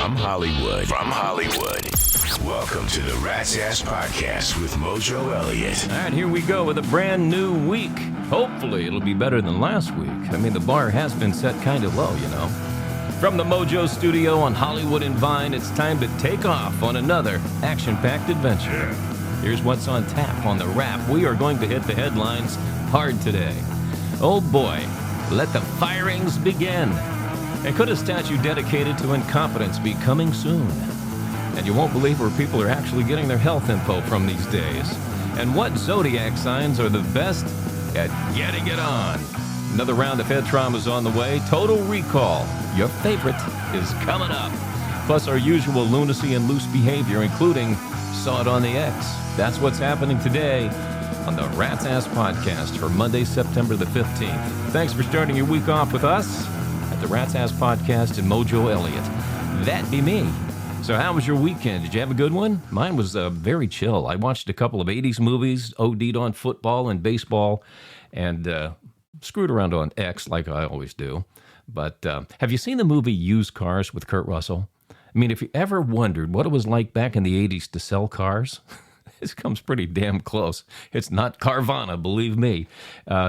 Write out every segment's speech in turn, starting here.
From Hollywood. Welcome to the Rat's Ass Podcast with Mojo Elliott. All right, here we go with a brand new week. Hopefully, it'll be better than last week. I mean, the bar has been set kind of low, you know. From the Mojo Studio on Hollywood and Vine, it's time to take off on another action-packed adventure. Here's what's on tap on the Wrap. We are going to hit the headlines hard today. Oh boy, let the firings begin. And could a statue dedicated to incompetence be coming soon? And you won't believe where people are actually getting their health info from these days. And what zodiac signs are the best at getting it on? Another round of head trauma is on the way. Total Recall, your favorite, is coming up. Plus our usual lunacy and loose behavior, including Saw It on the X. That's what's happening today on the Rat's Ass Podcast for Monday, September the 15th. Thanks for starting your week off with us at the Rat's Ass Podcast and Mojo Elliott. That be me. So how was your weekend? Did you have a good one? Mine was very chill. I watched a couple of 80s movies, OD'd on football and baseball, and screwed around on X like I always do. But have you seen the movie Used Cars with Kurt Russell? I mean, if you ever wondered what it was like back in the 80s to sell cars, this comes pretty damn close. It's not Carvana, believe me.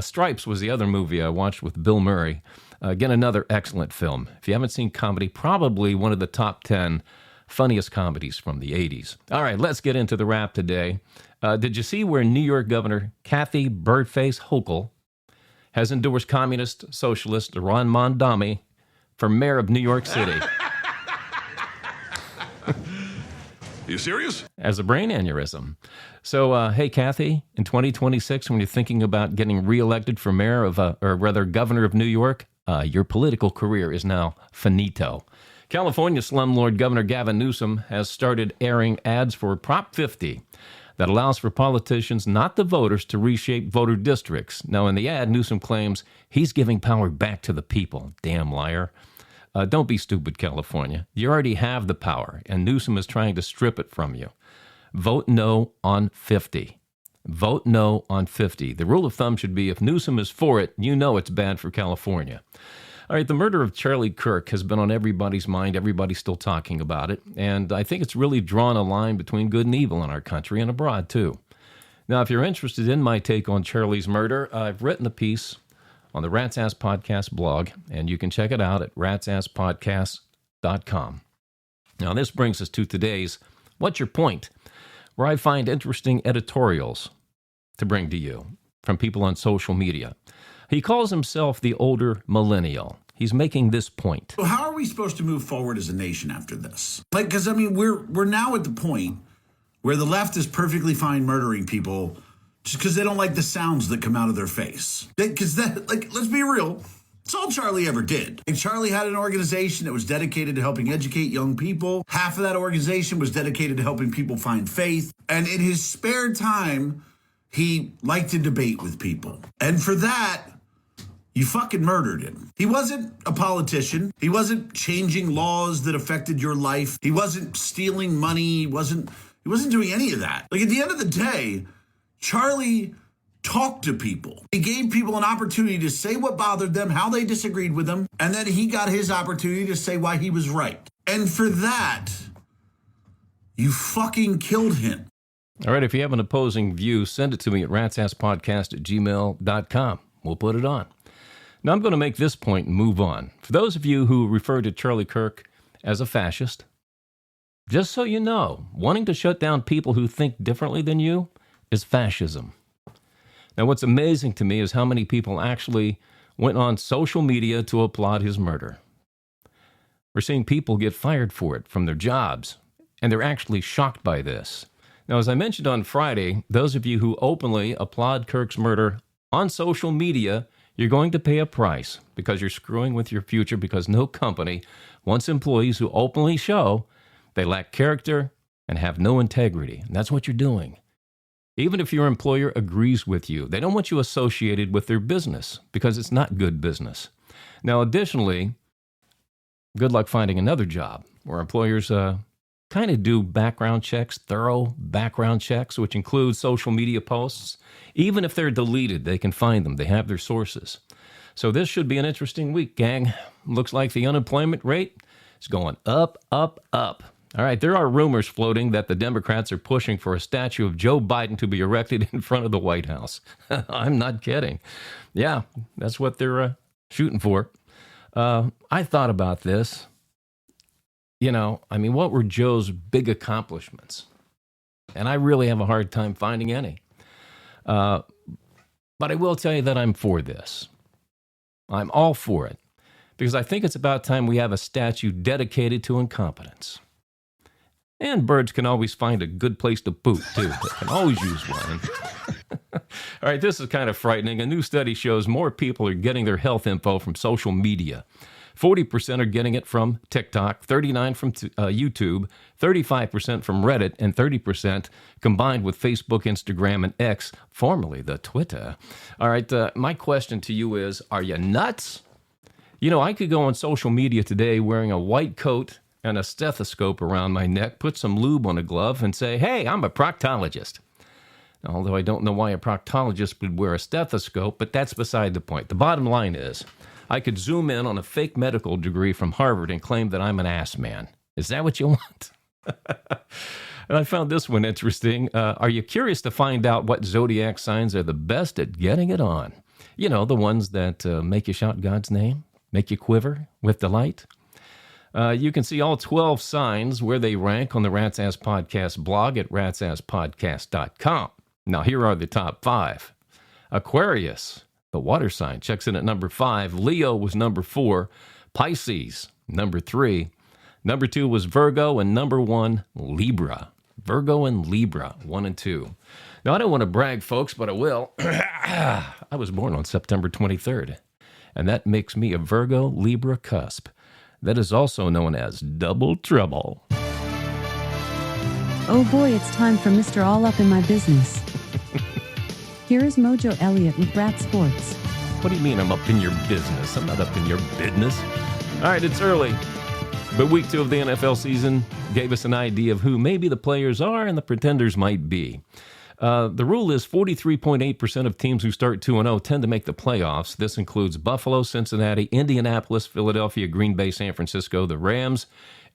Stripes was the other movie I watched with Bill Murray. Again, another excellent film. If you haven't seen comedy, probably one of the top 10 funniest comedies from the 80s. All right, let's get into the Wrap today. Did you see where New York Governor Kathy Birdface Hochul has endorsed communist socialist Ron Mondami for mayor of New York City? You serious? As a brain aneurysm. So, hey, Kathy, in 2026, when you're thinking about getting reelected for mayor of, or rather governor of New York, your political career is now finito. California slumlord Governor Gavin Newsom has started airing ads for Prop 50 that allows for politicians, not the voters, to reshape voter districts. Now, in the ad, Newsom claims he's giving power back to the people. Damn liar. Don't be stupid, California. You already have the power, and Newsom is trying to strip it from you. Vote no on 50. Vote no on 50. The rule of thumb should be if Newsom is for it, you know it's bad for California. All right, the murder of Charlie Kirk has been on everybody's mind. Everybody's still talking about it, and I think it's really drawn a line between good and evil in our country and abroad, too. Now, if you're interested in my take on Charlie's murder, I've written a piece on the Rat's Ass Podcast blog, and you can check it out at ratsasspodcast.com. Now, this brings us to today's What's Your Point?, where I find interesting editorials to bring to you from people on social media. He calls himself the older millennial. He's making this point. So how are we supposed to move forward as a nation after this? Because, I mean, we're now at the point where the left is perfectly fine murdering people just because they don't like the sounds that come out of their face. Because let's be real, it's all Charlie ever did. Like, Charlie had an organization that was dedicated to helping educate young people. Half of that organization was dedicated to helping people find faith. And in his spare time, he liked to debate with people. And for that, you fucking murdered him. He wasn't a politician. He wasn't changing laws that affected your life. He wasn't stealing money. He wasn't doing any of that. Like, at the end of the day, Charlie talked to people. He gave people an opportunity to say what bothered them, how they disagreed with him, and then he got his opportunity to say why he was right. And for that, you fucking killed him. All right, if you have an opposing view, send it to me at ratsasspodcast@gmail.com. We'll put it on. Now, I'm going to make this point and move on. For those of you who refer to Charlie Kirk as a fascist, just so you know, wanting to shut down people who think differently than you is fascism. Now, what's amazing to me is how many people actually went on social media to applaud his murder. We're seeing people get fired for it from their jobs, and they're actually shocked by this. Now, as I mentioned on Friday, those of you who openly applaud Kirk's murder on social media, you're going to pay a price because you're screwing with your future, because no company wants employees who openly show they lack character and have no integrity. And that's what you're doing. Even if your employer agrees with you, they don't want you associated with their business because it's not good business. Now, additionally, good luck finding another job where employers kind of do background checks, thorough background checks, which include social media posts. Even if they're deleted, they can find them. They have their sources. So this should be an interesting week, gang. Looks like the unemployment rate It's going up, up, up. All right, there are rumors floating that the Democrats are pushing for a statue of Joe Biden to be erected in front of the White House. I'm not kidding. Yeah, that's what they're shooting for. I thought about this. What were Joe's big accomplishments? And I really have a hard time finding any. But I will tell you that I'm for this. I'm all for it. Because I think it's about time we have a statue dedicated to incompetence. And birds can always find a good place to poop, too. They can always use one. All right, this is kind of frightening. A new study shows more people are getting their health info from social media. 40% are getting it from TikTok, 39% from YouTube, 35% from Reddit, and 30% combined with Facebook, Instagram, and X, formerly the Twitter. All right, my question to you is, are you nuts? I could go on social media today wearing a white coat and a stethoscope around my neck, put some lube on a glove, and say, hey, I'm a proctologist. Although I don't know why a proctologist would wear a stethoscope, but that's beside the point. The bottom line is, I could zoom in on a fake medical degree from Harvard and claim that I'm an ass man. Is that what you want? And I found this one interesting. Are you curious to find out what zodiac signs are the best at getting it on? The ones that make you shout God's name, make you quiver with delight. You can see all 12 signs where they rank on the Rat's Ass Podcast blog at ratsasspodcast.com. Now, here are the top 5. Aquarius, the water sign, checks in at number 5. Leo was number 4. Pisces, number 3. Number 2 was Virgo, and number 1, Libra. Virgo and Libra, 1 and 2. Now, I don't want to brag, folks, but I will. I was born on September 23rd, and that makes me a Virgo Libra cusp. That is also known as double trouble. Oh boy, it's time for Mr. All Up in My Business. Here is Mojo Elliott with Rat Sports. What do you mean I'm up in your business? I'm not up in your business. All right, it's early, but week 2 of the NFL season gave us an idea of who maybe the players are and the pretenders might be. The rule is 43.8% of teams who start 2-0 tend to make the playoffs. This includes Buffalo, Cincinnati, Indianapolis, Philadelphia, Green Bay, San Francisco, the Rams,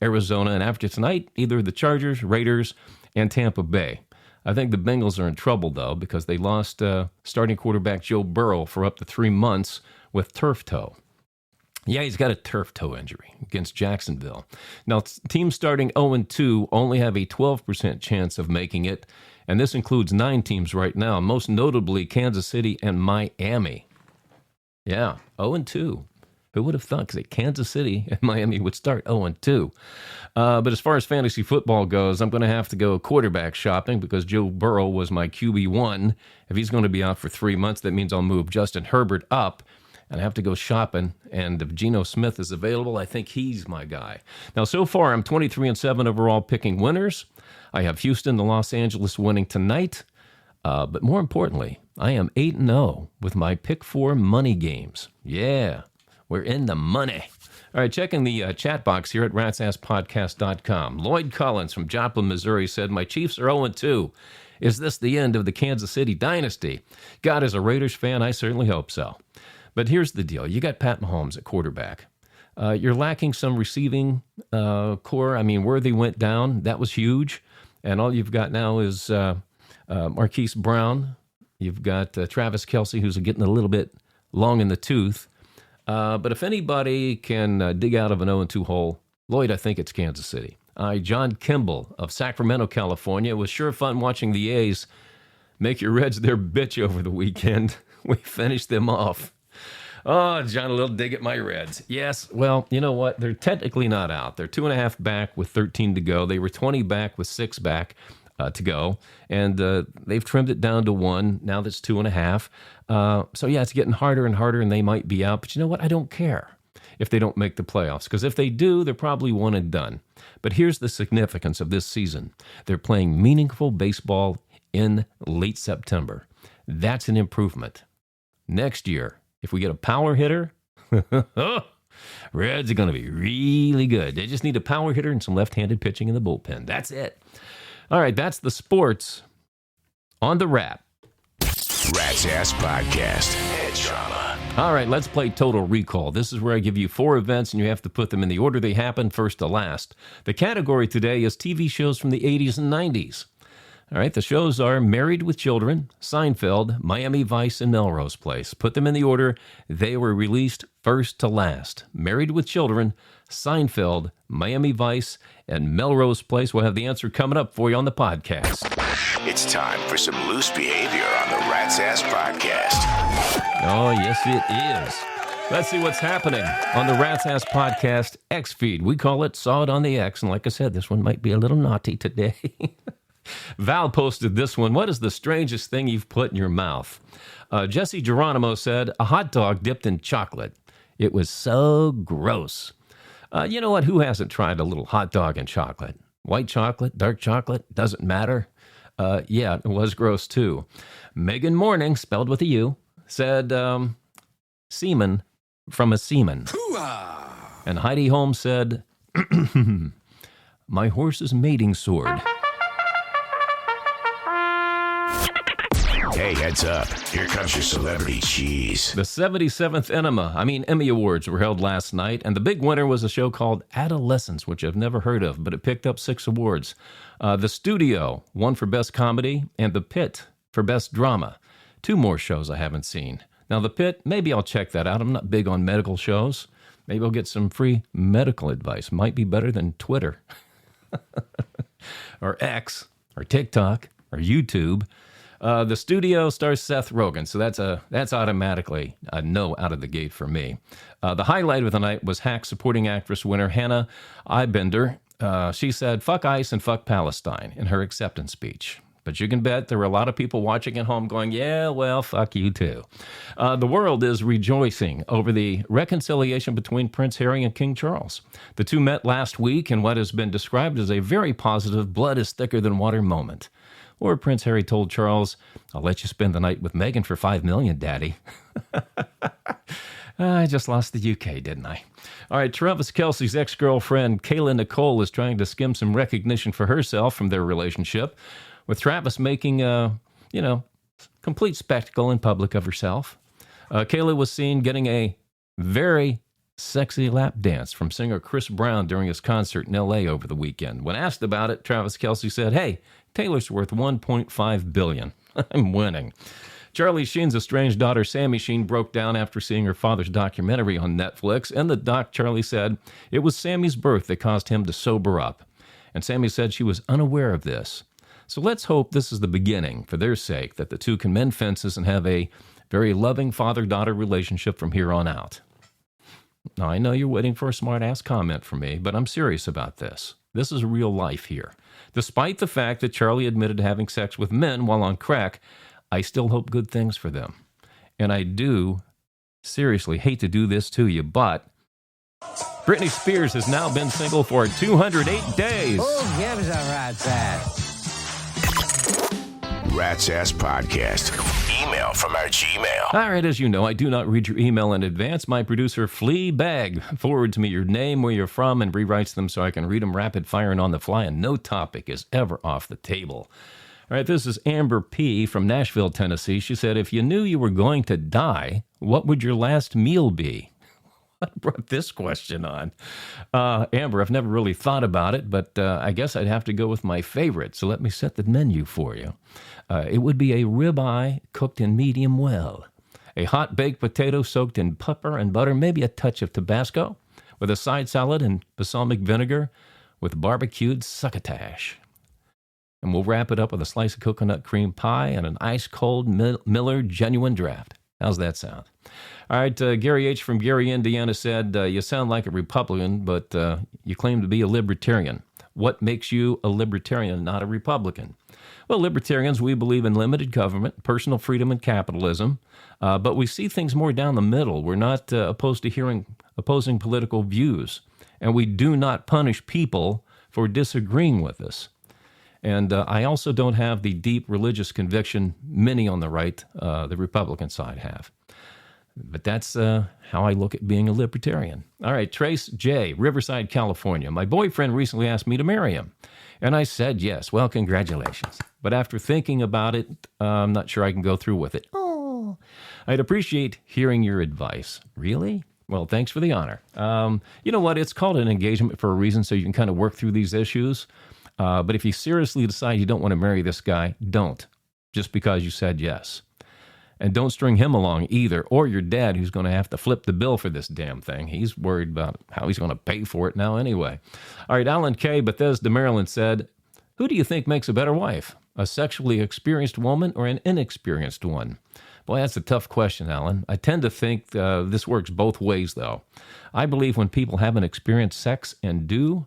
Arizona, and after tonight, either the Chargers, Raiders, and Tampa Bay. I think the Bengals are in trouble, though, because they lost starting quarterback Joe Burrow for up to 3 months with turf toe. Yeah, he's got a turf toe injury against Jacksonville. Now, teams starting 0-2 only have a 12% chance of making it, and this includes 9 teams right now, most notably Kansas City and Miami. Yeah, 0-2. Who would have thought that Kansas City and Miami would start 0-2? But as far as fantasy football goes, I'm going to have to go quarterback shopping because Joe Burrow was my QB1. If he's going to be out for 3 months, that means I'll move Justin Herbert up, and I have to go shopping. And if Geno Smith is available, I think he's my guy. Now, so far, I'm 23-7 overall picking winners. I have Houston and Los Angeles winning tonight. But more importantly, I am 8-0 with my Pick 4 money games. Yeah, we're in the money. All right, checking the chat box here at ratsasspodcast.com. Lloyd Collins from Joplin, Missouri said, my Chiefs are 0-2. Is this the end of the Kansas City dynasty? God, as a Raiders fan, I certainly hope so. But here's the deal. You got Pat Mahomes at quarterback. You're lacking some receiving core. I mean, Worthy went down. That was huge. And all you've got now is Marquise Brown. You've got Travis Kelce, who's getting a little bit long in the tooth. But if anybody can dig out of an 0-2 hole, Lloyd, I think it's Kansas City. John Kimball of Sacramento, California. It was sure fun watching the A's make your Reds their bitch over the weekend. We finished them off. Oh, John, a little dig at my Reds. Yes, well, you know what? They're technically not out. They're 2.5 back with 13 to go. They were 20 back with 6 back to go. And they've trimmed it down to 1. Now that's 2.5. So, yeah, it's getting harder and harder, and they might be out. But you know what? I don't care if they don't make the playoffs. Because if they do, they're probably one and done. But here's the significance of this season. They're playing meaningful baseball in late September. That's an improvement. Next year, if we get a power hitter, Reds are going to be really good. They just need a power hitter and some left-handed pitching in the bullpen. That's it. All right, that's the sports on the wrap. Rat's Ass Podcast. Head trauma. All right, let's play Total Recall. This is where I give you 4 events, and you have to put them in the order they happened, first to last. The category today is TV shows from the 80s and 90s. All right, the shows are Married with Children, Seinfeld, Miami Vice, and Melrose Place. Put them in the order they were released first to last. Married with Children, Seinfeld, Miami Vice, and Melrose Place. We'll have the answer coming up for you on the podcast. It's time for some loose behavior on the Rat's Ass Podcast. Oh, yes, it is. Let's see what's happening on the Rat's Ass Podcast X feed. We call it Saw It on the X, and like I said, this one might be a little naughty today. Val posted this one. What is the strangest thing you've put in your mouth? Jesse Geronimo said, a hot dog dipped in chocolate. It was so gross. You know what? Who hasn't tried a little hot dog in chocolate? White chocolate, dark chocolate, doesn't matter. Yeah, it was gross too. Megan Morning, spelled with a U, said semen from a semen. And Heidi Holmes said, my horse's mating sword. Hey, heads up. Here comes your celebrity cheese. The 77th Emmy Awards were held last night, and the big winner was a show called Adolescence, which I've never heard of, but it picked up 6 awards. The Studio won for Best Comedy, and The Pit for Best Drama. 2 more shows I haven't seen. Now, The Pit, maybe I'll check that out. I'm not big on medical shows. Maybe I'll get some free medical advice. Might be better than Twitter or X or TikTok or YouTube. The Studio stars Seth Rogen, so that's automatically a no out of the gate for me. The highlight of the night was Hack supporting actress winner Hannah Eibender. She said, fuck ICE and fuck Palestine in her acceptance speech. But you can bet there were a lot of people watching at home going, yeah, well, fuck you too. The world is rejoicing over the reconciliation between Prince Harry and King Charles. The 2 met last week in what has been described as a very positive blood is thicker than water moment. Or Prince Harry told Charles, I'll let you spend the night with Meghan for $5 million, Daddy. I just lost the UK, didn't I? All right, Travis Kelce's ex-girlfriend, Kayla Nicole, is trying to skim some recognition for herself from their relationship, with Travis making a, complete spectacle in public of herself. Kayla was seen getting a very sexy lap dance from singer Chris Brown during his concert in L.A. over the weekend. When asked about it, Travis Kelce said, hey, Taylor's worth $1.5 billion. I'm winning. Charlie Sheen's estranged daughter, Sammy Sheen, broke down after seeing her father's documentary on Netflix. In the doc, Charlie said it was Sammy's birth that caused him to sober up. And Sammy said she was unaware of this. So let's hope this is the beginning, for their sake, that the 2 can mend fences and have a very loving father-daughter relationship from here on out. Now, I know you're waiting for a smart-ass comment from me, but I'm serious about this. This is real life here. Despite the fact that Charlie admitted to having sex with men while on crack, I still hope good things for them. And I do seriously hate to do this to you, but Britney Spears has now been single for 208 days. Who gives a rat's ass? Rat's Ass Podcast. Email from our Gmail. All right, as you know, I do not read your email in advance. My producer, Fleabag, forwards me your name, where you're from, and rewrites them so I can read them rapid fire and on the fly, and no topic is ever off the table. All right, this is Amber P. from Nashville, Tennessee. She said, if you knew you were going to die, what would your last meal be? I brought this question on. Amber, I've never really thought about it, but I guess I'd have to go with my favorite, so let me set the menu for you. It would be a ribeye cooked in medium well, a hot baked potato soaked in pepper and butter, maybe a touch of Tabasco, with a side salad and balsamic vinegar with barbecued succotash. And we'll wrap it up with a slice of coconut cream pie and an ice-cold Miller Genuine Draft. How's that sound? All right, Gary H. from Gary, Indiana said, you sound like a Republican, but you claim to be a libertarian. What makes you a libertarian, not a Republican? Well, libertarians, we believe in limited government, personal freedom, and capitalism, but we see things more down the middle. We're not opposed to hearing opposing political views, and we do not punish people for disagreeing with us. And I also don't have the deep religious conviction many on the right, the Republican side, have. But that's how I look at being a libertarian. All right, Trace J., Riverside, California. My boyfriend recently asked me to marry him. And I said yes. Well, congratulations. But after thinking about it, I'm not sure I can go through with it. Oh. I'd appreciate hearing your advice. Really? Well, thanks for the honor. You know what? It's called an engagement for a reason, so you can kind of work through these issues. But if you seriously decide you don't want to marry this guy, don't. Just because you said yes. And don't string him along either, or your dad, who's going to have to flip the bill for this damn thing. He's worried about how he's going to pay for it now anyway. All right, Alan K., Bethesda, Maryland said, who do you think makes a better wife? A sexually experienced woman or an inexperienced one? Boy, that's a tough question, Alan. I tend to think this works both ways, though. I believe when people haven't experienced sex and do,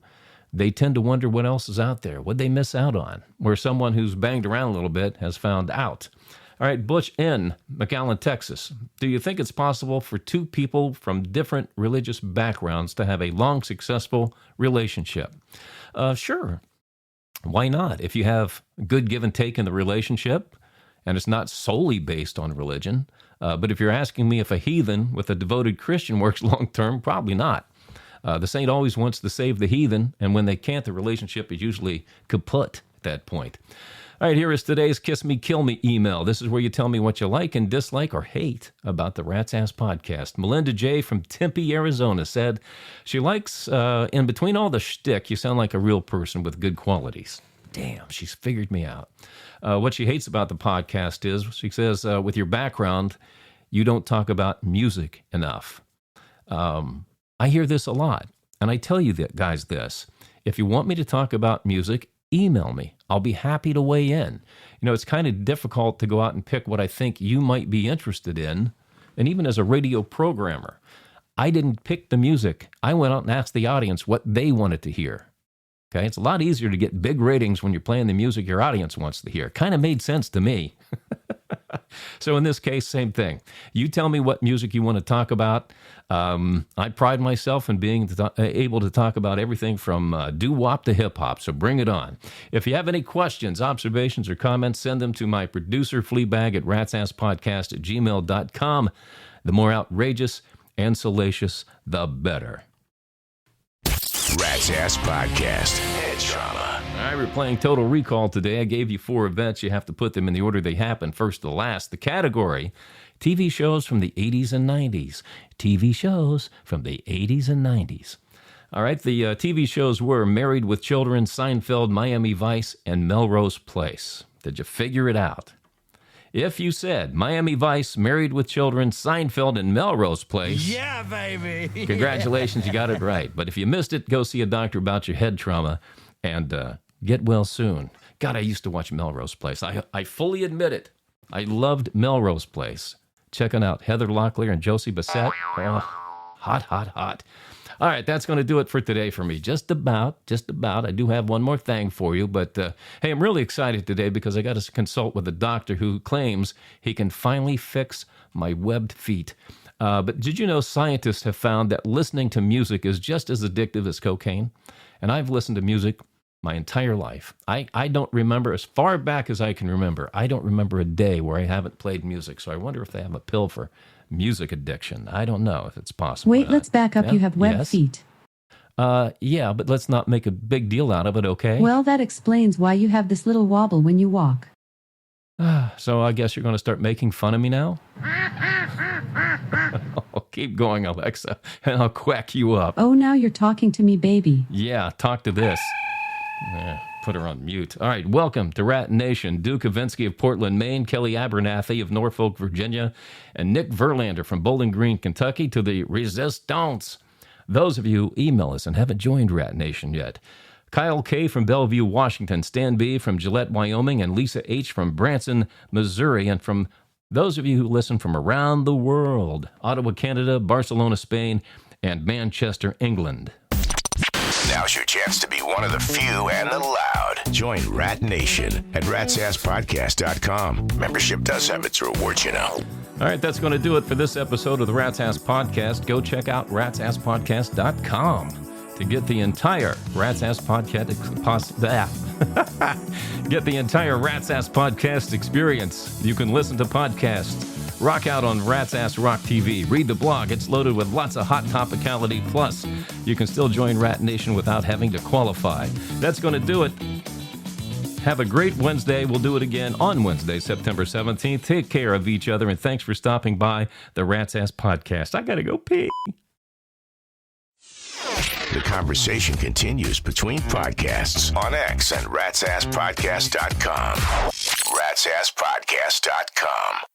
they tend to wonder what else is out there. What'd they miss out on? Where someone who's banged around a little bit has found out. All right, Butch N., McAllen, Texas. Do you think it's possible for two people from different religious backgrounds to have a long, successful relationship? Sure. Why not? If you have good give and take in the relationship, and it's not solely based on religion. But if you're asking me if a heathen with a devoted Christian works long term, probably not. The saint always wants to save the heathen, and when they can't, the relationship is usually kaput at that point. All right, here is today's Kiss Me, Kill Me email. This is where you tell me what you like and dislike or hate about the Rat's Ass podcast. Melinda J. from Tempe, Arizona said, she likes, in between all the shtick, you sound like a real person with good qualities. Damn, she's figured me out. What she hates about the podcast is, she says, with your background, you don't talk about music enough. I hear this a lot, and I tell you that, guys, this. If you want me to talk about music, email me. I'll be happy to weigh in. You know, it's kind of difficult to go out and pick what I think you might be interested in, and even as a radio programmer, I didn't pick the music. I went out and asked the audience what they wanted to hear. Okay, it's a lot easier to get big ratings when you're playing the music your audience wants to hear. Kind of made sense to me. So in this case, same thing. You tell me what music you want to talk about. I pride myself in being able to talk about everything from doo-wop to hip-hop, so bring it on. If you have any questions, observations, or comments, send them to my producer, Fleabag, at ratsasspodcast@gmail.com. The more outrageous and salacious, the better. Rat's Ass Podcast. Head trauma. All right, we're playing Total Recall today. I gave you 4 events. You have to put them in the order they happen, first to last. The category, TV shows from the 80s and 90s. TV shows from the 80s and 90s. All right, the TV shows were Married with Children, Seinfeld, Miami Vice, and Melrose Place. Did you figure it out? If you said Miami Vice, Married with Children, Seinfeld, and Melrose Place... Yeah, baby! Congratulations, you got it right. But if you missed it, go see a doctor about your head trauma and get well soon. God, I used to watch Melrose Place. I fully admit it. I loved Melrose Place. Checking out Heather Locklear and Josie Bassett. Oh, hot, hot, hot. All right, that's going to do it for today for me. Just about. I do have one more thing for you, but hey, I'm really excited today because I got to consult with a doctor who claims he can finally fix my webbed feet. But did you know scientists have found that listening to music is just as addictive as cocaine? And I've listened to music my entire life. I don't remember, as far back as I can remember, I don't remember a day where I haven't played music. So I wonder if they have a pill for music addiction. I don't know if it's possible. Wait, let's back up. Yeah? You have webbed Yes? feet. Yeah, but let's not make a big deal out of it, okay? Well, that explains why you have this little wobble when you walk. So I guess you're going to start making fun of me now? Oh, keep going, Alexa, and I'll quack you up. Oh, now you're talking to me, baby. Yeah, talk to this. Yeah, put her on mute. All right, welcome to Rat Nation. Duke Kavinsky of Portland, Maine, Kelly Abernathy of Norfolk, Virginia, and Nick Verlander from Bowling Green, Kentucky, to the Resistance. Those of you who email us and haven't joined Rat Nation yet. Kyle K. from Bellevue, Washington, Stan B. from Gillette, Wyoming, and Lisa H. from Branson, Missouri, and from those of you who listen from around the world, Ottawa, Canada, Barcelona, Spain, and Manchester, England. Now's your chance to be one of the few and the loud. Join Rat Nation at ratsasspodcast.com. Membership does have its rewards, you know. All right, that's going to do it for this episode of the Rat's Ass Podcast. Go check out ratsasspodcast.com to get the entire Rat's Ass Podcast get the entire Rat's Ass Podcast experience. You can listen to podcasts, rock out on Rat's Ass Rock TV, read the blog. It's loaded with lots of hot topicality. Plus, you can still join Rat Nation without having to qualify. That's going to do it. Have a great Wednesday. We'll do it again on Wednesday, September 17th. Take care of each other, and thanks for stopping by the Rat's Ass Podcast. I got to go pee. The conversation continues between podcasts on X and ratsasspodcast.com. ratsasspodcast.com.